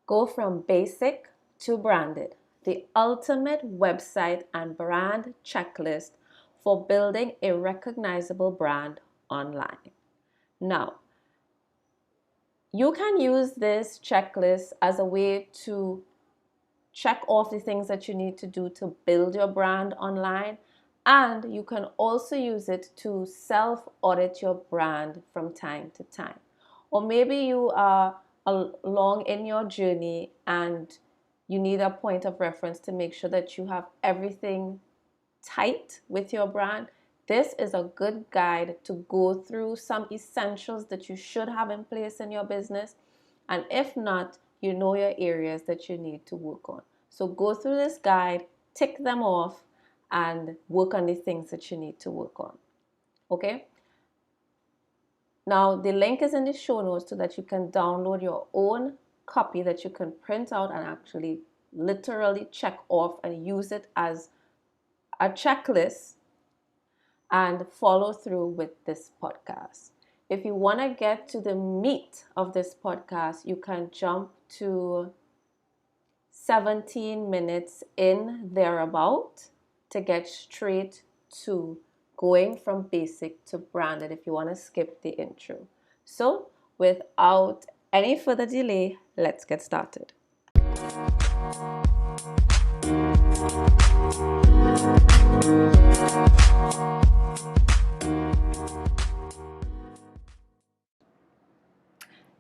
Go from basic to branded, the ultimate website and brand checklist for building a recognizable brand online. Now, you can use this checklist as a way to check off the things that you need to do to build your brand online. And you can also use it to self audit your brand from time to time. Or maybe you are along in your journey and you need a point of reference to make sure that you have everything tight with your brand. This is a good guide to go through some essentials that you should have in place in your business. And if not, you know your areas that you need to work on. So go through this guide, tick them off, and work on the things that you need to work on. Okay? Now, the link is in the show notes so that you can download your own copy that you can print out and actually literally check off and use it as a checklist and follow through with this podcast. If you want to get to the meat of this podcast, you can jump to 17 minutes in thereabout to get straight to going from basic to branded if you want to skip the intro. So, without any further delay, let's get started.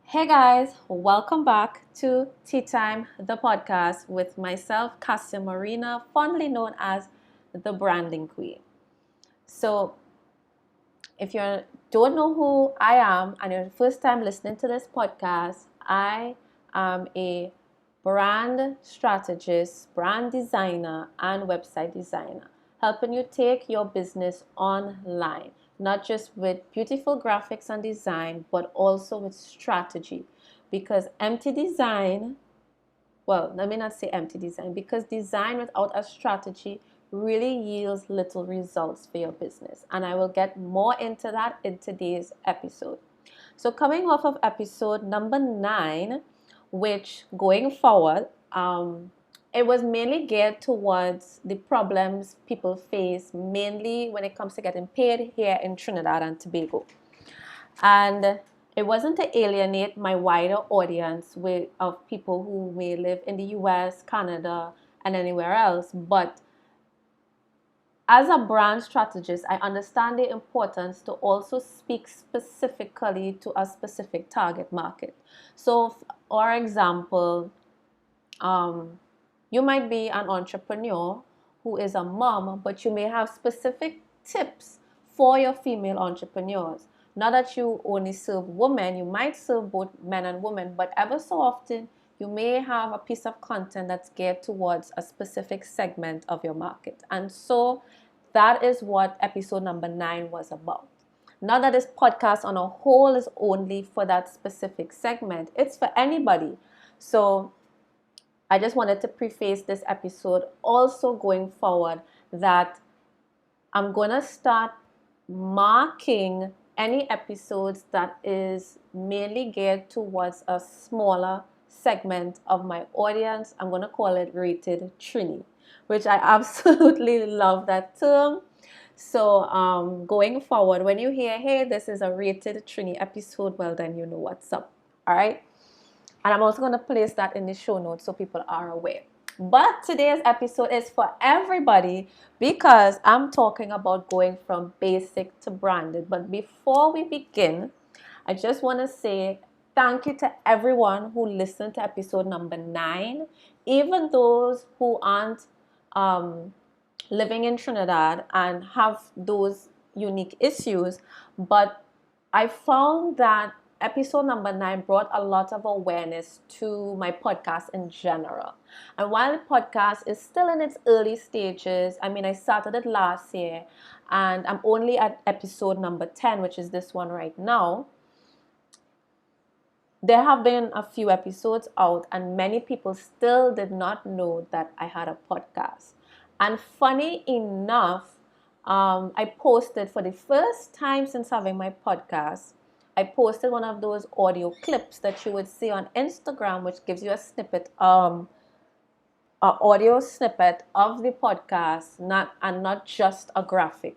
Hey guys, welcome back to Tea Time, the podcast with myself, Cassia Marina, fondly known as the Branding Queen. So, if you don't know who I am and you're the first time listening to this podcast, I am a brand strategist, brand designer, and website designer, helping you take your business online, not just with beautiful graphics and design, but also with strategy. Because empty design, well, let me not say empty design, because design without a strategy really yields little results for your business. And I will get more into that in today's episode. So, coming off of episode number 9, which going forward, it was mainly geared towards the problems people face, mainly when it comes to getting paid here in Trinidad and Tobago. And it wasn't to alienate my wider audience of people who may live in the US, Canada, and anywhere else, but as a brand strategist, I understand the importance to also speak specifically to a specific target market. So, for example, you might be an entrepreneur who is a mom, but you may have specific tips for your female entrepreneurs. Not that you only serve women, you might serve both men and women, but ever so often you may have a piece of content that's geared towards a specific segment of your market. And so that is what episode number 9 was about. Not that this podcast on a whole is only for that specific segment, it's for anybody. So I just wanted to preface this episode also going forward that I'm going to start marking any episodes that is mainly geared towards a smaller segment of my audience. I'm going to call it Rated Trini, which I absolutely love that term. So going forward, when you hear, hey, this is a Rated Trini episode, well, then you know what's up. All right. And I'm also going to place that in the show notes so people are aware. But today's episode is for everybody because I'm talking about going from basic to branded. But before we begin, I just want to say thank you to everyone who listened to episode number 9, even those who aren't living in Trinidad and have those unique issues. But I found that episode number 9 brought a lot of awareness to my podcast in general. And while the podcast is still in its early stages, I mean, I started it last year and I'm only at episode number 10, which is this one right now. There have been a few episodes out and many people still did not know that I had a podcast. And funny enough, I posted for the first time since having my podcast I posted one of those audio clips that you would see on Instagram, which gives you a snippet, a audio snippet of the podcast, not just a graphic.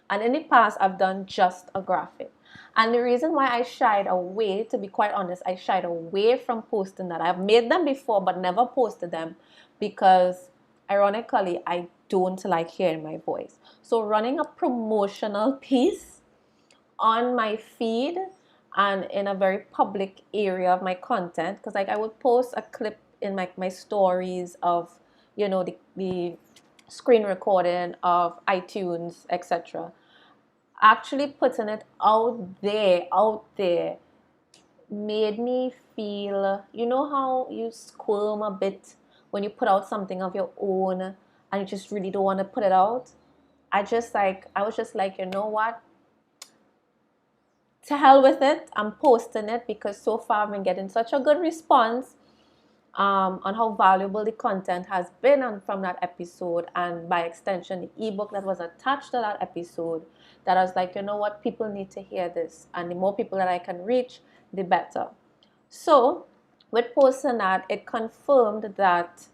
And in the past, I've done just a graphic. And the reason why I shied away, to be quite honest, I shied away from posting that. I've made them before, but never posted them because, ironically, I don't like hearing my voice. So running a promotional piece on my feed and in a very public area of my content, because like I would post a clip in my stories of, the screen recording of iTunes, etc. Actually putting it out there made me feel, you know how you squirm a bit when you put out something of your own and you just really don't want to put it out. I was just like, you know what, to hell with it. I'm posting it because so far I've been getting such a good response on how valuable the content has been from that episode, and by extension the ebook that was attached to that episode, that I was like, you know what, people need to hear this, and the more people that I can reach, the better. So with posting that, it confirmed that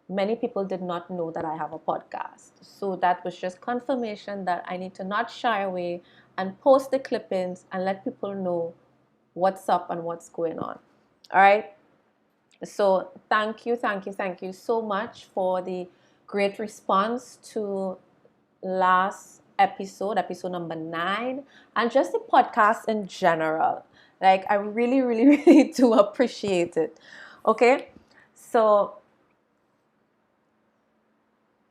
many people did not know that I have a podcast. So that was just confirmation that I need to not shy away and post the clippings and let people know what's up and what's going on. All right. So thank you so much for the great response to last episode number 9, and just the podcast in general. Like, I really, really, really do appreciate it. Okay. So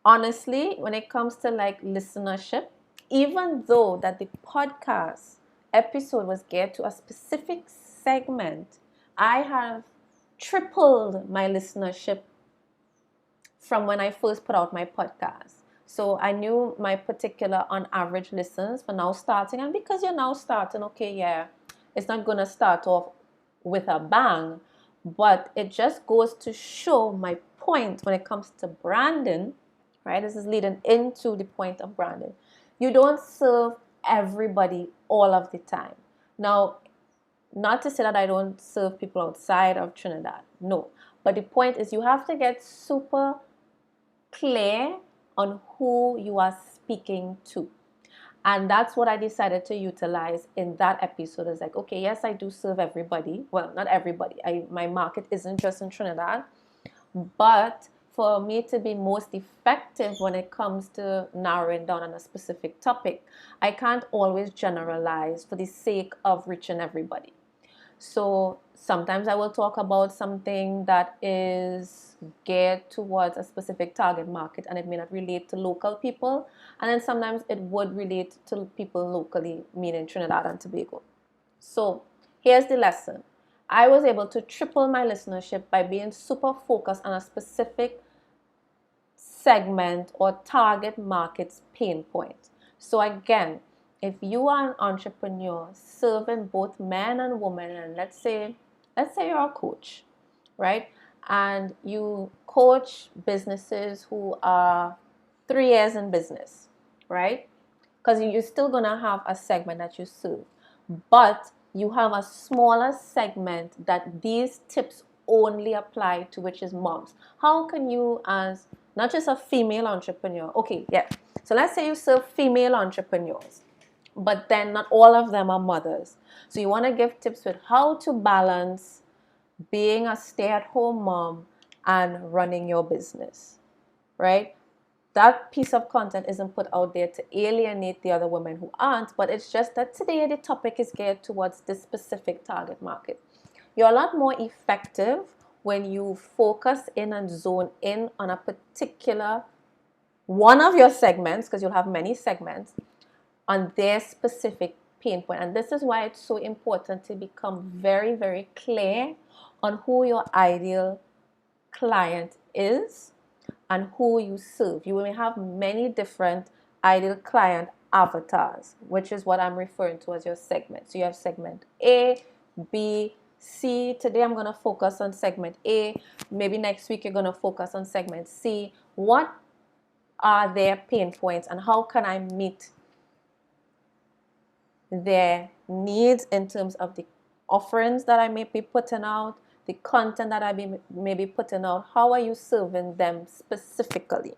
honestly, when it comes to like listenership, even though that the podcast episode was geared to a specific segment, I have tripled my listenership from when I first put out my podcast. So I knew my particular on average listens for now starting, and because you're now starting, okay, yeah, it's not gonna start off with a bang, but it just goes to show my point when it comes to branding, right? This is leading into the point of branding. You don't serve everybody all of the time. Now, not to say that I don't serve people outside of Trinidad, no. But the point is, you have to get super clear on who you are speaking to. And that's what I decided to utilize in that episode. It's like, okay, yes, I do serve everybody. Well, not everybody. My market isn't just in Trinidad. But for me to be most effective when it comes to narrowing down on a specific topic, I can't always generalize for the sake of reaching everybody. So sometimes I will talk about something that is geared towards a specific target market and it may not relate to local people. And then sometimes it would relate to people locally, meaning Trinidad and Tobago. So here's the lesson. I was able to triple my listenership by being super focused on a specific segment or target market's pain point. So again, if you are an entrepreneur serving both men and women, and let's say you're a coach, right? And you coach businesses who are 3 years in business, right? Because you're still gonna have a segment that you serve, but you have a smaller segment that these tips only apply to, which is moms. How can you, as not just a female entrepreneur, okay, yeah, so let's say you serve female entrepreneurs, but then not all of them are mothers. So you want to give tips with how to balance being a stay-at-home mom and running your business, right? That piece of content isn't put out there to alienate the other women who aren't, but it's just that today the topic is geared towards this specific target market. You're a lot more effective when you focus in and zone in on a particular one of your segments, because you'll have many segments, on their specific pain point. And this is why it's so important to become very, very clear on who your ideal client is and who you serve. You may have many different ideal client avatars, which is what I'm referring to as your segment. So you have segment A, B, C. Today I'm going to focus on segment A. Maybe next week you're going to focus on segment C. What are their pain points and how can I meet their needs in terms of the offerings that I may be putting out, the content that may be putting out. How are you serving them specifically,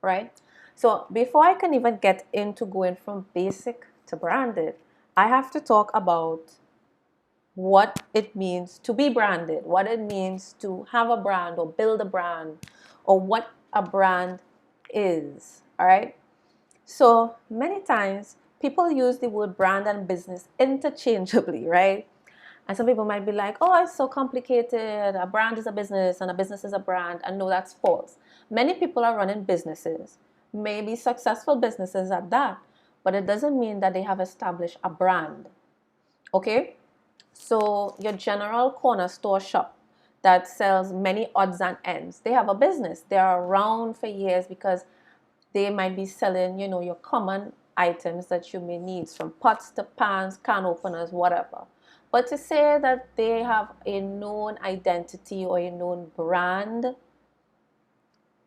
right? So before I can even get into going from basic to branded, I have to talk about what it means to be branded, what it means to have a brand or build a brand, or what a brand is. All right. So many times people use the word brand and business interchangeably, right? And some people might be like, oh, it's so complicated. A brand is a business and a business is a brand. And no, that's false. Many people are running businesses, maybe successful businesses at that, but it doesn't mean that they have established a brand. Okay? So your general corner store shop that sells many odds and ends, they have a business. They are around for years because they might be selling, your common items that you may need, from pots to pans, can openers, whatever. But to say that they have a known identity or a known brand,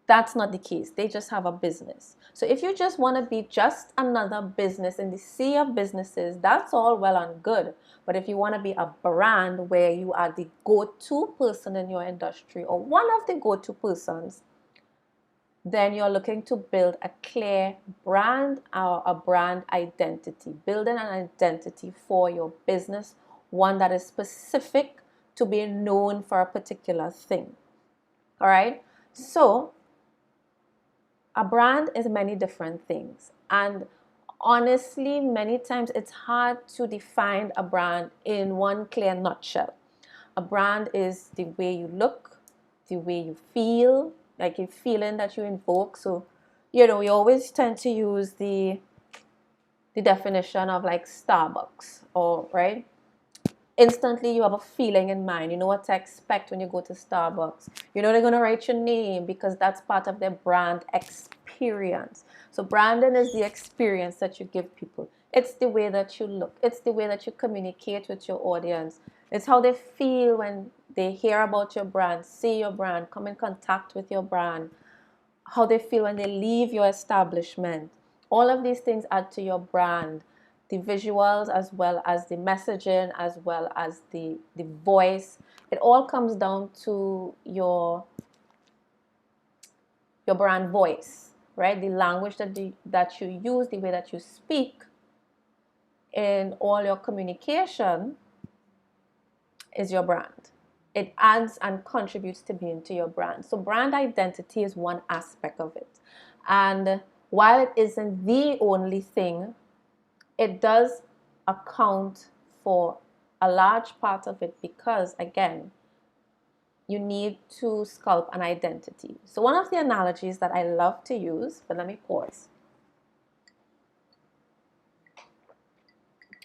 that's not the case. They just have a business. So if you just want to be just another business in the sea of businesses, that's all well and good. But if you want to be a brand where you are the go-to person in your industry or one of the go-to persons, then you're looking to build a clear brand or a brand identity, building an identity for your business, one that is specific to be known for a particular thing. All right. So a brand is many different things. And honestly, many times it's hard to define a brand in one clear nutshell. A brand is the way you look, the way you feel, like a feeling that you invoke. So, we always tend to use the definition of like Starbucks, or right? Instantly you have a feeling in mind. You know what to expect when you go to Starbucks. You know they're going to write your name because that's part of their brand experience. So branding is the experience that you give people. It's the way that you look. It's the way that you communicate with your audience. It's how they feel when they hear about your brand, see your brand, come in contact with your brand, how they feel when they leave your establishment. All of these things add to your brand. The visuals, as well as the messaging, as well as the voice. It all comes down to your brand voice, right? The language that you use, the way that you speak in all your communication is your brand. It adds and contributes to being to your brand. So brand identity is one aspect of it. And while it isn't the only thing, it does account for a large part of it because, again, you need to sculpt an identity. So one of the analogies that I love to use, but let me pause.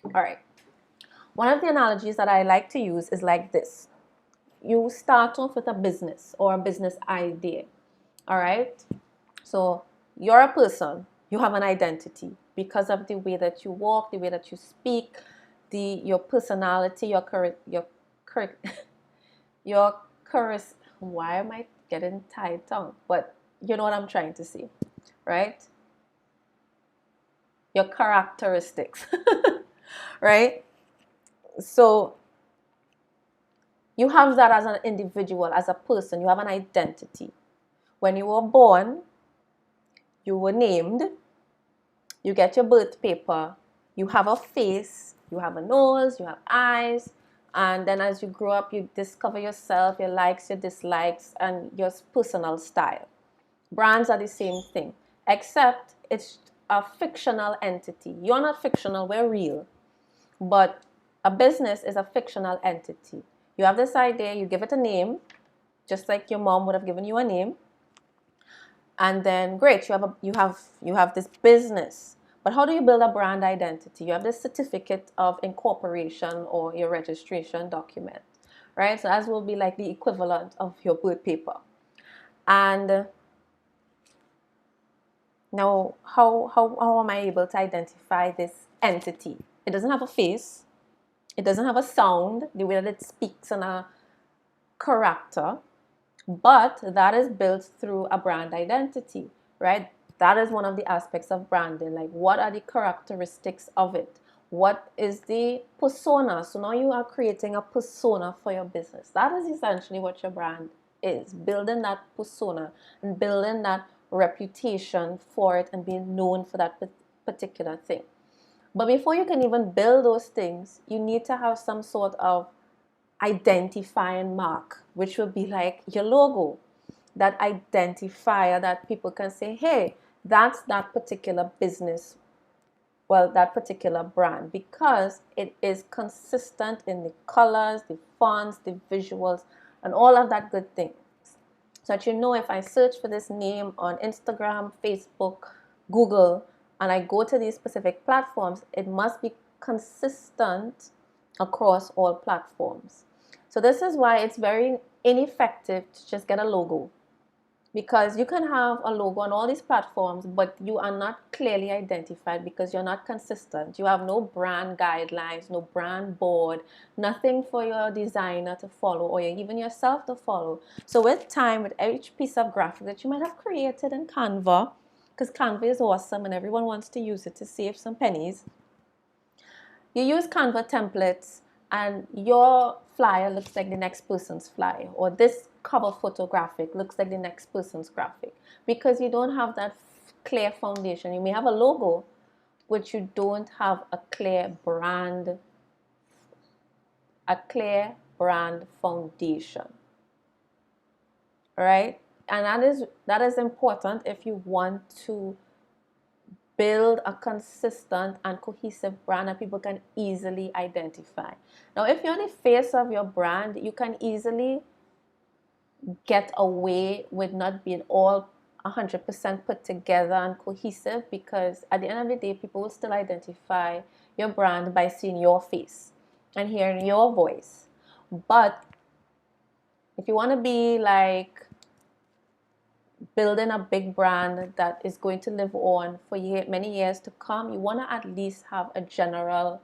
All right. One of the analogies that I like to use is like this. You start off with a business or a business idea. All right. So you're a person, you have an identity because of the way that you walk, the way that you speak, your personality, your why am I getting tied down? But you know what I'm trying to say, right? Your characteristics, right? So you have that as an individual, as a person, you have an identity. When you were born, you were named, you get your birth paper, you have a face, you have a nose, you have eyes, and then as you grow up, you discover yourself, your likes, your dislikes, and your personal style. Brands are the same thing, except it's a fictional entity. You're not fictional, we're real. But a business is a fictional entity. You have this idea, you give it a name, just like your mom would have given you a name. And then great, you have this business. But how do you build a brand identity? You have this certificate of incorporation or your registration document, right? So as will be like the equivalent of your birth paper. And now how am I able to identify this entity? It doesn't have a face. It doesn't have a sound, the way that it speaks, and a character. But that is built through a brand identity, right? That is one of the aspects of branding. Like, what are the characteristics of it? What is the persona? So now you are creating a persona for your business. That is essentially what your brand is, building that persona and building that reputation for it and being known for that particular thing. But before you can even build those things, you need to have some sort of identifying mark, which would be like your logo, that identifier that people can say, hey, that's that particular business, well, that particular brand, because it is consistent in the colors, the fonts, the visuals, and all of that good things. So that you know, if I search for this name on Instagram, Facebook, Google, and I go to these specific platforms, it must be consistent across all platforms. So this is why it's very ineffective to just get a logo, because you can have a logo on all these platforms, but you are not clearly identified because you're not consistent. You have no brand guidelines, no brand board, nothing for your designer to follow or even yourself to follow. So with time, with each piece of graphic that you might have created in Canva, because Canva is awesome and everyone wants to use it to save some pennies, you use Canva templates and your flyer looks like the next person's flyer, or this cover photographic looks like the next person's graphic, because you don't have that clear foundation. You may have a logo, but you don't have a clear brand foundation. All right? And that is important if you want to build a consistent and cohesive brand that people can easily identify. Now, if you're on the face of your brand, you can easily get away with not being all 100% put together and cohesive, because at the end of the day, people will still identify your brand by seeing your face and hearing your voice. But if you want to be like building a big brand that is going to live on for many years to come, you want to at least have a general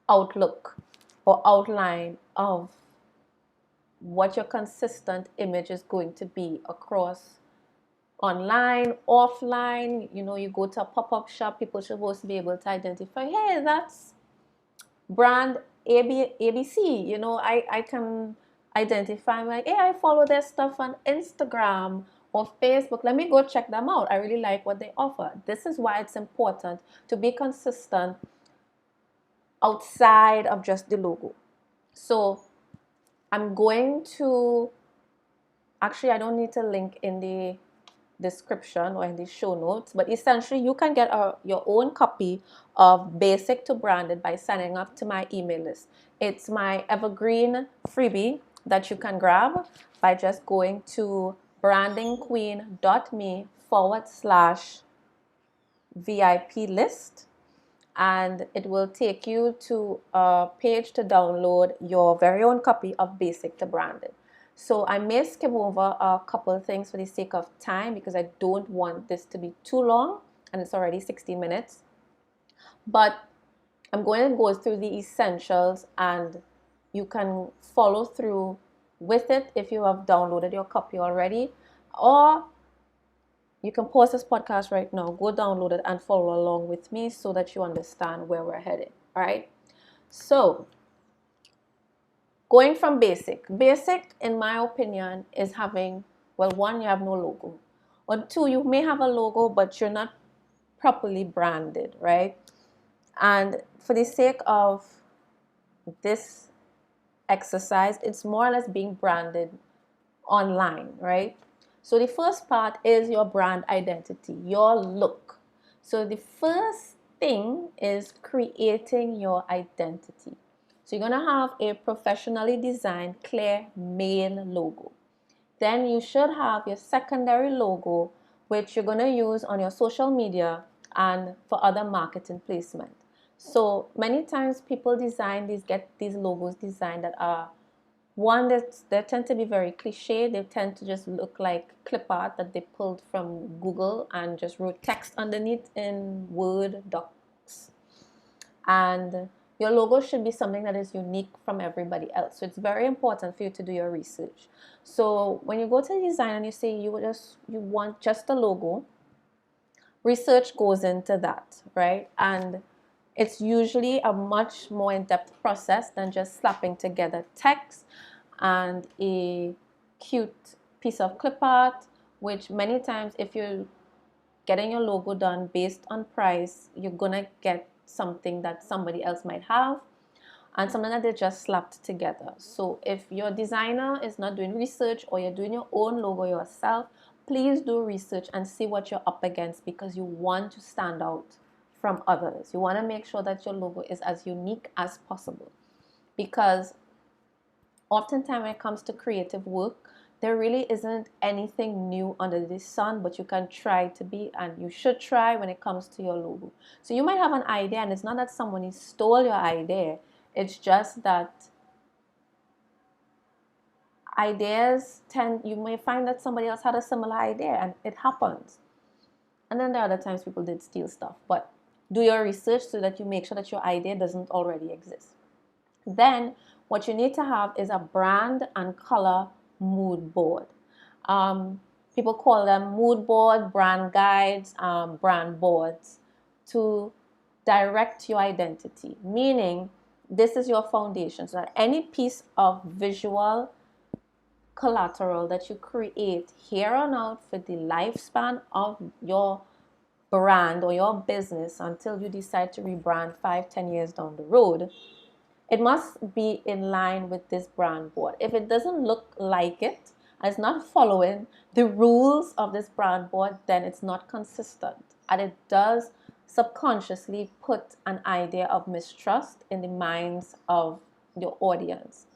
outlook or outline of what your consistent image is going to be across online, offline. You know, you go to a pop-up shop, people should supposed to be able to identify, hey, that's brand ABC. You know, I can identify, like, hey, I follow their stuff on Instagram or Facebook. Let me go check them out. I really like what they offer. This is why it's important to be consistent outside of just the logo. So I'm going to, actually, I don't need to link in the description or in the show notes, but essentially you can get your own copy of Basic to Branded by signing up to my email list. It's my evergreen freebie that you can grab by just going to brandingqueen.me/VIP list, and it will take you to a page to download your very own copy of Basic to Branded. So I may skim over a couple of things for the sake of time, because I don't want this to be too long, and it's already 60 minutes. But I'm going to go through the essentials, and you can follow through with it if you have downloaded your copy already, or you can pause this podcast right now, go download it, and follow along with me so that you understand where we're headed. All right. So going from basic, in my opinion, is having, well, one, you have no logo, or two, you may have a logo, but you're not properly branded, right? And for the sake of this exercise, it's more or less being branded online, right? So the first part is your brand identity, your look. So the first thing is creating your identity. So you're going to have a professionally designed, clear main logo. Then you should have your secondary logo, which you're going to use on your social media and for other marketing placement. So many times people get these logos designed that are, one, they tend to be very cliche. They tend to just look like clip art that they pulled from Google and just wrote text underneath in Word docs. And your logo should be something that is unique from everybody else. So it's very important for you to do your research. So when you go to the design and you say you want just a logo, research goes into that, right? And It's usually a much more in-depth process than just slapping together text and a cute piece of clip art, which many times if you're getting your logo done based on price, you're gonna get something that somebody else might have and something that they just slapped together. So if your designer is not doing research or you're doing your own logo yourself, please do research and see what you're up against, because you want to stand out from others. You want to make sure that your logo is as unique as possible, because oftentimes when it comes to creative work, there really isn't anything new under the sun, but you can try to be, and you should try when it comes to your logo. So you might have an idea, and it's not that somebody stole your idea, it's just that ideas you may find that somebody else had a similar idea, and it happens. And then there are other times people did steal stuff, but do your research so that you make sure that your idea doesn't already exist. Then what you need to have is a brand and color mood board. People call them mood board, brand guides, brand boards, to direct your identity, meaning this is your foundation, so that any piece of visual collateral that you create here on out for the lifespan of your brand or your business until you decide to rebrand 5-10 years down the road, it must be in line with this brand board. If it doesn't look like it and it's not following the rules of this brand board, then it's not consistent, and it does subconsciously put an idea of mistrust in the minds of your audience.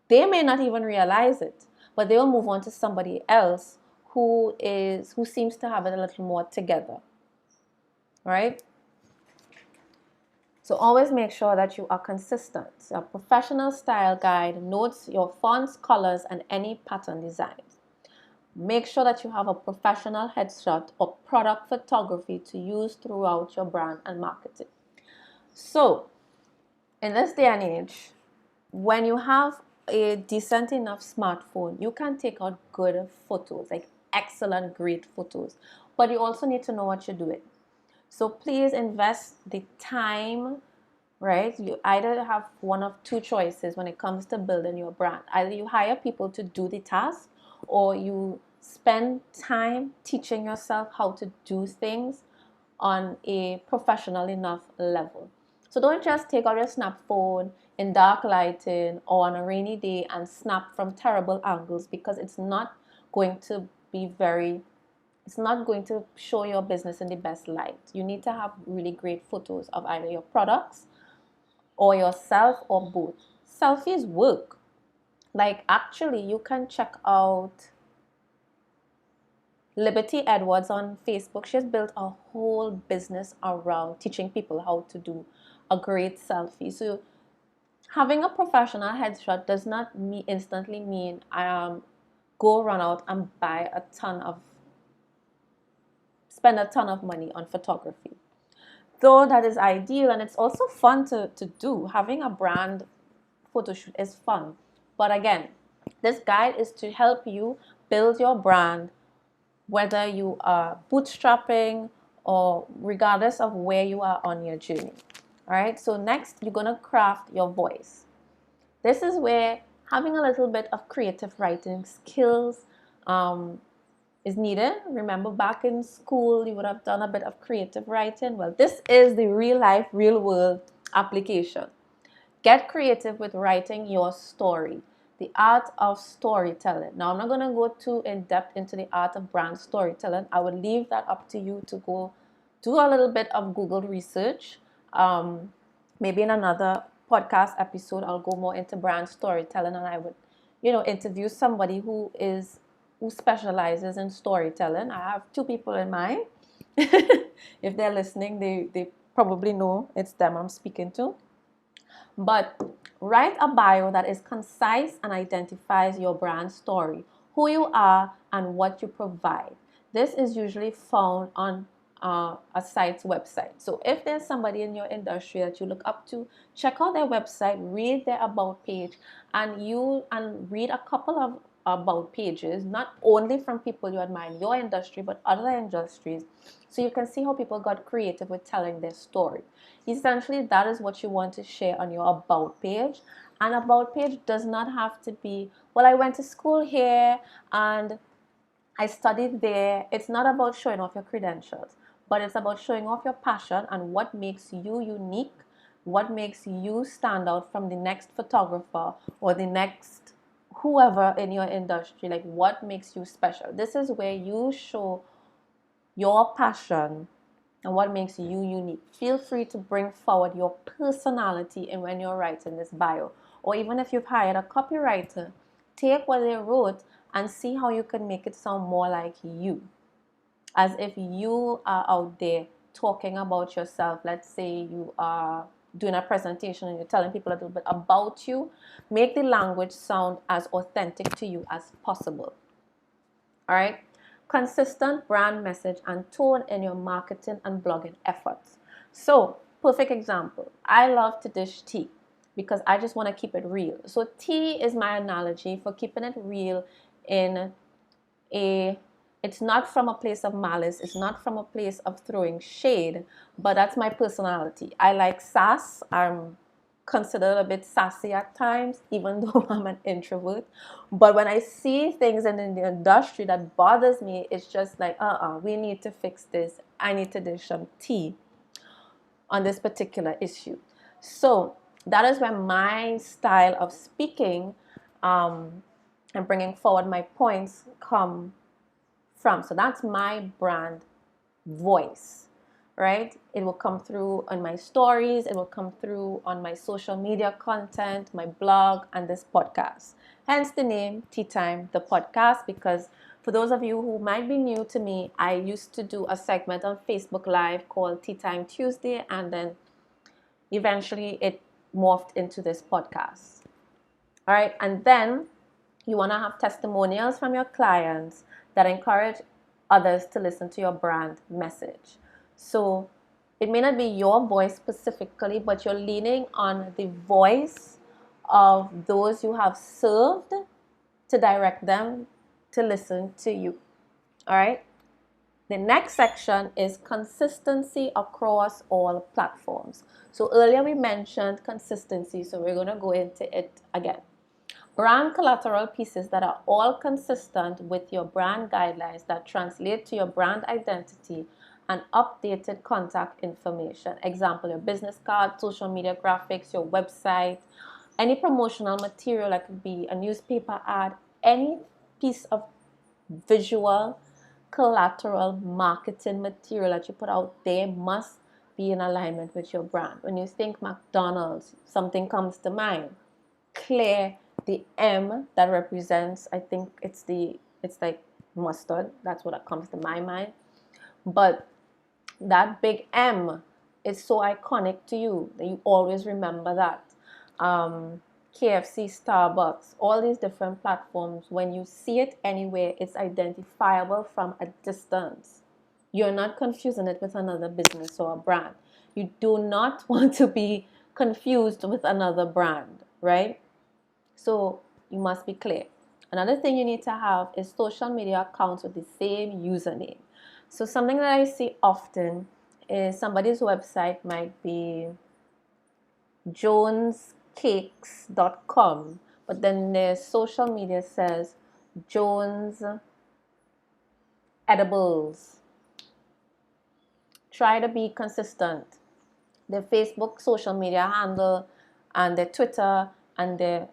They may not even realize it, but they will move on to somebody else who seems to have it a little more together, right? So always make sure that you are consistent. A professional style guide notes your fonts, colors, and any pattern designs. Make sure that you have a professional headshot or product photography to use throughout your brand and marketing. So in this day and age, when you have a decent enough smartphone, you can take out good photos, like excellent, great photos. But you also need to know what you're doing. So please invest the time, right? You either have one of two choices when it comes to building your brand. Either you hire people to do the task, or you spend time teaching yourself how to do things on a professional enough level. So don't just take out your snap phone in dark lighting or on a rainy day and snap from terrible angles, because it's not going to show your business in the best light. You need to have really great photos of either your products or yourself or both. Selfies work. Like, actually, you can check out Liberty Edwards on Facebook. She's built a whole business around teaching people how to do a great selfie. So having a professional headshot does not instantly mean go run out and spend a ton of money on photography. Though that is ideal, and it's also fun to do. Having a brand photo shoot is fun. But again, this guide is to help you build your brand, whether you are bootstrapping or regardless of where you are on your journey. All right, so next you're going to craft your voice. This is where having a little bit of creative writing skills is needed. Remember, back in school, you would have done a bit of creative writing. Well, this is the real life, real world application. Get creative with writing your story, the art of storytelling. Now, I'm not going to go too in depth into the art of brand storytelling. I would leave that up to you to go do a little bit of Google research. Maybe in another podcast episode, I'll go more into brand storytelling, and I would, interview somebody who specializes in storytelling. I have two people in mind. If they're listening, they probably know it's them I'm speaking to. But write a bio that is concise and identifies your brand story, who you are, and what you provide. This is usually found on a site's website. So if there's somebody in your industry that you look up to, check out their website, read their about page, and read a couple of about pages, not only from people you admire in your industry, but other industries. So you can see how people got creative with telling their story. Essentially, that is what you want to share on your about page. An about page does not have to be, well, I went to school here and I studied there. It's not about showing off your credentials, but it's about showing off your passion and what makes you unique, what makes you stand out from the next photographer or the next whoever in your industry. Like, what makes you special? This is where you show your passion and what makes you unique. Feel free to bring forward your personality in when you're writing this bio. Or even if you've hired a copywriter, take what they wrote and see how you can make it sound more like you. As if you are out there talking about yourself. Let's say you are doing a presentation and you're telling people a little bit about you. Make the language sound as authentic to you as possible. All right? Consistent brand message and tone in your marketing and blogging efforts. So, perfect example. I love to dish tea because I just want to keep it real. So, tea is my analogy for keeping it real in a it's not from a place of malice, it's not from a place of throwing shade, but that's my personality. I like sass. I'm considered a bit sassy at times, even though I'm an introvert. But when I see things in the industry that bothers me, it's just like, we need to fix this. I need to do some tea on this particular issue. So that is where my style of speaking and bringing forward my points come from. So that's my brand voice, right? It will come through on my stories, it will come through on my social media content, my blog, and this podcast. Hence the name Tea Time, the podcast, because for those of you who might be new to me, I used to do a segment on Facebook Live called Tea Time Tuesday, and then eventually it morphed into this podcast. All right, and then you want to have testimonials from your clients that encourage others to listen to your brand message. So it may not be your voice specifically, but you're leaning on the voice of those you have served to direct them to listen to you. All right. The next section is consistency across all platforms. So earlier we mentioned consistency, so we're going to go into it again. Brand collateral pieces that are all consistent with your brand guidelines that translate to your brand identity and updated contact information. Example, your business card, social media graphics, your website, any promotional material, that could be a newspaper ad, any piece of visual collateral marketing material that you put out there must be in alignment with your brand. When you think McDonald's, something comes to mind. Clear the M that represents, I think it's like mustard. That's what comes to my mind. But that big M is so iconic to you that you always remember that. KFC, Starbucks, all these different platforms, when you see it anywhere, it's identifiable from a distance. You're not confusing it with another business or a brand. You do not want to be confused with another brand, right? So you must be clear. Another thing you need to have is social media accounts with the same username. So something that I see often is somebody's website might be jonescakes.com, but then their social media says Jones Edibles. Try to be consistent. Their Facebook social media handle and their Twitter and their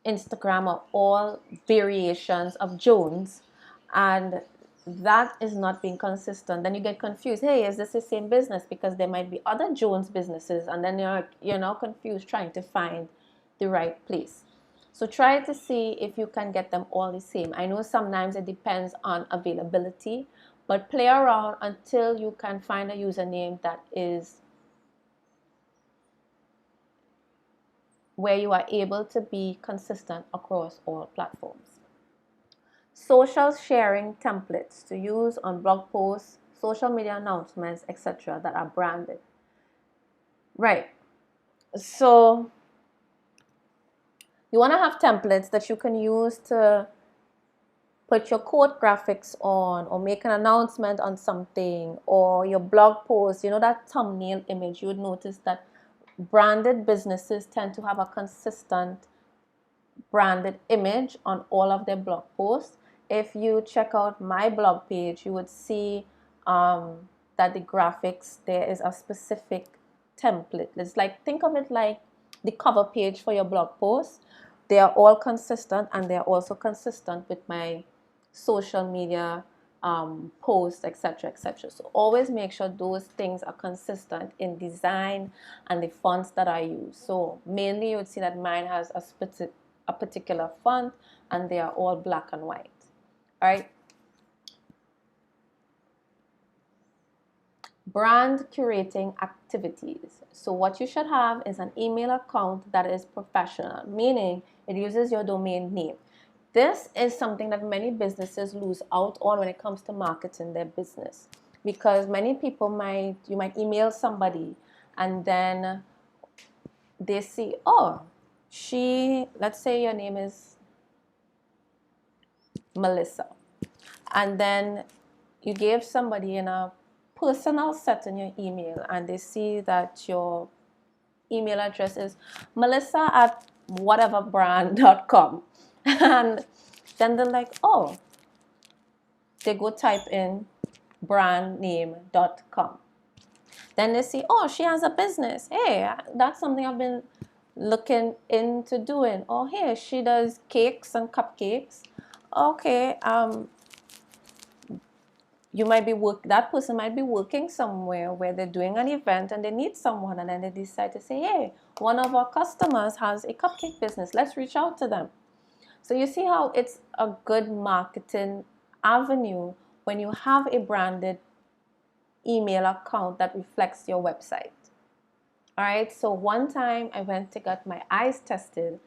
Instagram are all variations of Jones, and that is not being consistent. Then you get confused. Hey, is this the same business? Because there might be other Jones businesses, and then you're now confused trying to find the right place. So try to see if you can get them all the same. I know sometimes it depends on availability, but play around until you can find a username that is where you are able to be consistent across all platforms. Social sharing templates to use on blog posts, social media announcements, etc. that are branded. Right. So you want to have templates that you can use to put your quote graphics on, or make an announcement on something, or your blog post, that thumbnail image, you would notice that branded businesses tend to have a consistent branded image on all of their blog posts. If you check out my blog page, you would see that the graphics, there is a specific template. It's like, think of it like the cover page for your blog post. They are all consistent, and they're also consistent with my social media posts, etc., etc. So always make sure those things are consistent in design and the fonts that I use. So mainly you would see that mine has a particular font, and they are all black and white. All right. Brand curating activities. So what you should have is an email account that is professional, meaning it uses your domain name. This is something that many businesses lose out on when it comes to marketing their business, because many people you might email somebody, and then they see, oh, let's say your name is Melissa, and then you gave somebody in a personal setting your email, and they see that your email address is melissa at whateverbrand.com, and then they're like, oh, they go type in brandname.com. Then they see, oh, she has a business. Hey, that's something I've been looking into doing. Oh, hey, she does cakes and cupcakes. Okay, that person might be working somewhere where they're doing an event and they need someone, and then they decide to say, hey, one of our customers has a cupcake business, let's reach out to them. So you see how it's a good marketing avenue when you have a branded email account that reflects your website. All right, so one time I went to get my eyes tested,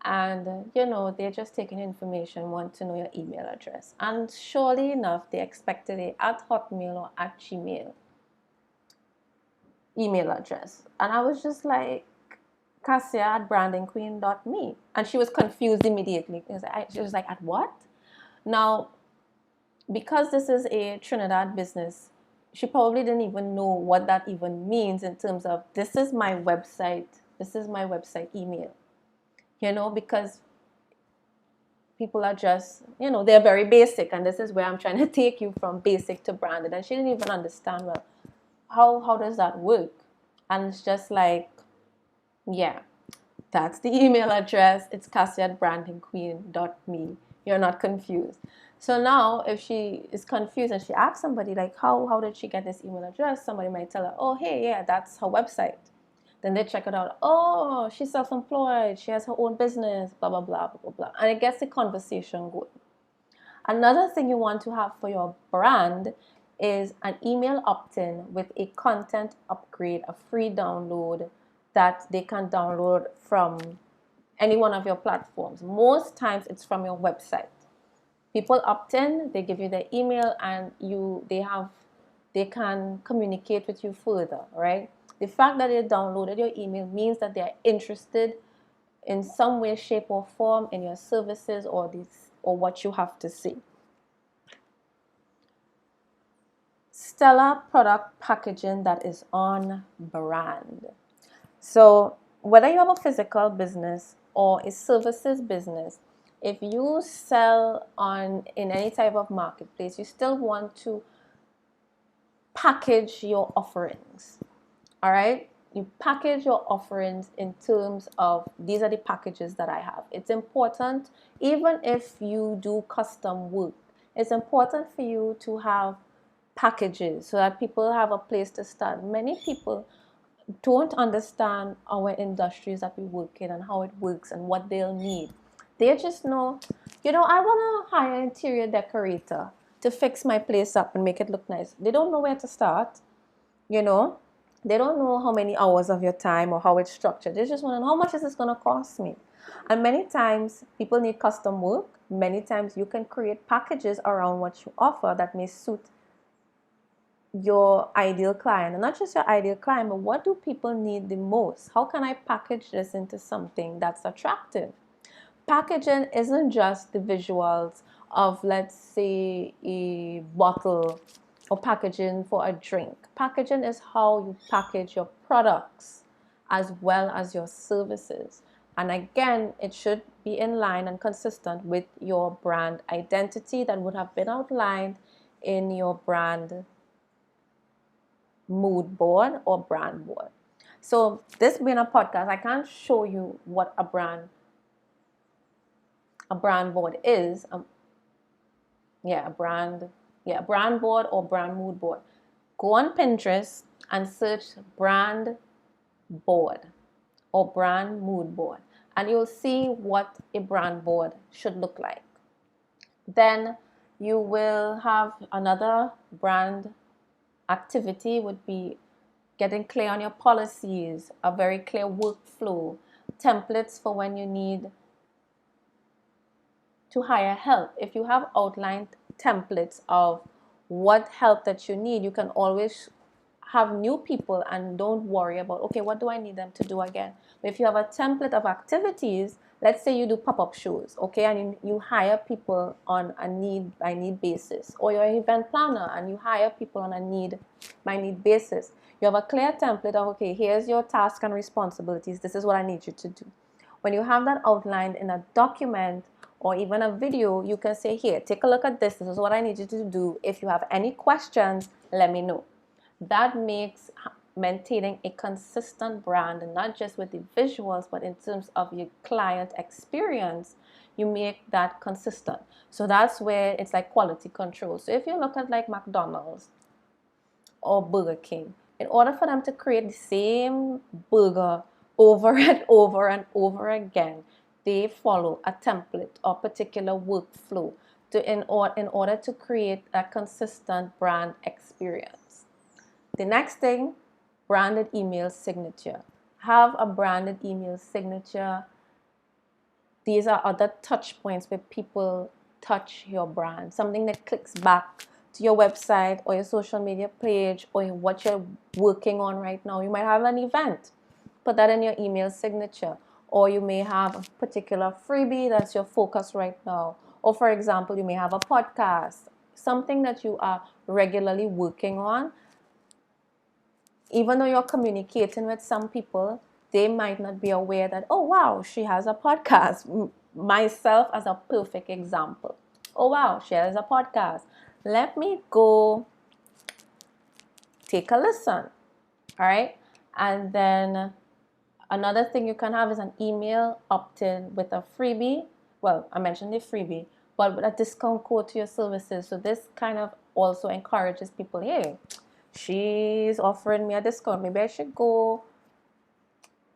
and they're just taking information, want to know your email address, and surely enough, they expected a at Hotmail or at Gmail email address, and I was just like, Cassia at brandingqueen.me, and she was confused immediately. She was like, at what? Now, because this is a Trinidad business, she probably didn't even know what that even means in terms of, this is my website email, because people are just, they're very basic, and this is where I'm trying to take you from basic to branded. And she didn't even understand, well, how does that work? And it's just like, yeah, that's the email address. It's Cassia at brandingqueen.me. You're not confused. So now if she is confused and she asks somebody like, how did she get this email address? Somebody might tell her, oh, hey, yeah, that's her website. Then they check it out. Oh, she's self-employed. She has her own business, blah, blah, blah, blah, blah, blah. And it gets the conversation going. Another thing you want to have for your brand is an email opt-in with a content upgrade, a free download that they can download from any one of your platforms. Most times it's from your website. People opt in, they give you their email, and they can communicate with you further, right? The fact that they downloaded your email means that they are interested in some way, shape, or form in your services or what you have to say. Stellar product packaging that is on brand. So whether you have a physical business or a services business, if you sell in any type of marketplace, you still want to package your offerings. All right, you package your offerings in terms of, these are the packages that I have. It's important, even if you do custom work, it's important for you to have packages so that people have a place to start. Many people don't understand our industries that we work in and how it works and what they'll need. They just know, I want to hire an interior decorator to fix my place up and make it look nice. They don't know where to start, They don't know how many hours of your time or how it's structured. They just want to know, how much is this going to cost me? And many times people need custom work. Many times you can create packages around what you offer that may suit your ideal client. And not just your ideal client, but what do people need the most? How can I package this into something that's attractive? Packaging isn't just the visuals of, let's say, a bottle or packaging for a drink. Packaging is how you package your products as well as your services. And again, it should be in line and consistent with your brand identity that would have been outlined in your brand mood board or brand board. So this being a podcast, I can't show you what a brand board is. A brand board or brand mood board. Go on Pinterest and search brand board or brand mood board, and you'll see what a brand board should look like. Then you will have another brand activity would be getting clear on your policies, a very clear workflow, templates for when you need to hire help. If you have outlined templates of what help that you need, you can always have new people and don't worry about, okay, what do I need them to do again? But if you have a template of activities, let's say you do pop-up shows, okay, and you hire people on a need by need basis, or you're an event planner and you hire people on a need by need basis. You have a clear template of, okay, here's your task and responsibilities. This is what I need you to do. When you have that outlined in a document or even a video, you can say, here, take a look at this. This is what I need you to do. If you have any questions, let me know. That makes maintaining a consistent brand, and not just with the visuals, but in terms of your client experience, you make that consistent. So that's where it's like quality control. So if you look at like McDonald's or Burger King, in order for them to create the same burger over and over and over again, they follow a template or particular workflow in order to create a consistent brand experience. The next thing, branded email signature. Have a branded email signature. These are other touch points where people touch your brand. Something that clicks back to your website or your social media page or what you're working on right now. You might have an event. Put that in your email signature. Or you may have a particular freebie that's your focus right now. Or for example, you may have a podcast, something that you are regularly working on. Even though you're communicating with some people, they might not be aware that, oh wow, she has a podcast. Myself as a perfect example. Oh wow, she has a podcast. Let me go take a listen. All right. And then another thing you can have is an email opt-in with a freebie. Well, I mentioned the freebie, but with a discount code to your services. So this kind of also encourages people, hey, she's offering me a discount. Maybe I should go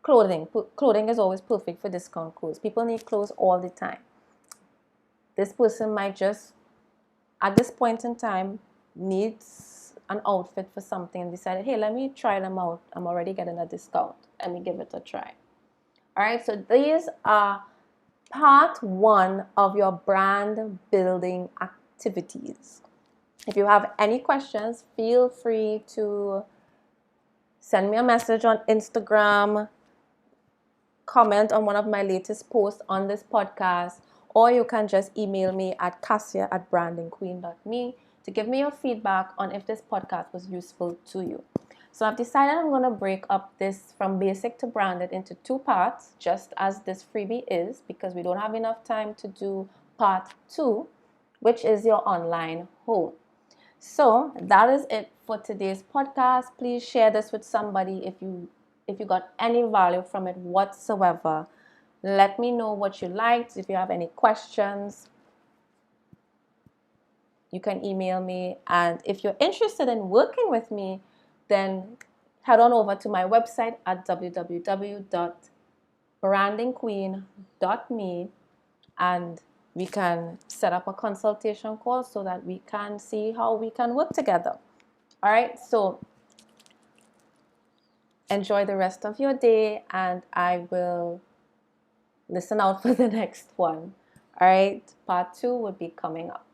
clothing. Clothing is always perfect for discount codes. People need clothes all the time. This person might just, at this point in time, needs an outfit for something and decided, hey, let me try them out. I'm already getting a discount. Let me give it a try. All right, so these are part one of your brand building activities. If you have any questions, feel free to send me a message on Instagram, comment on one of my latest posts on this podcast, or you can just email me at cassia@brandingqueen.me to give me your feedback on if this podcast was useful to you. So I've decided I'm going to break up this from basic to branded into two parts, just as this freebie is, because we don't have enough time to do part two, which is your online home. So that is it for today's podcast. Please share this with somebody if you got any value from it whatsoever. Let me know what you liked. If you have any questions, you can email me. And if you're interested in working with me, then head on over to my website at www.brandingqueen.me and we can set up a consultation call so that we can see how we can work together. All right, so enjoy the rest of your day and I will listen out for the next one. All right, part two will be coming up.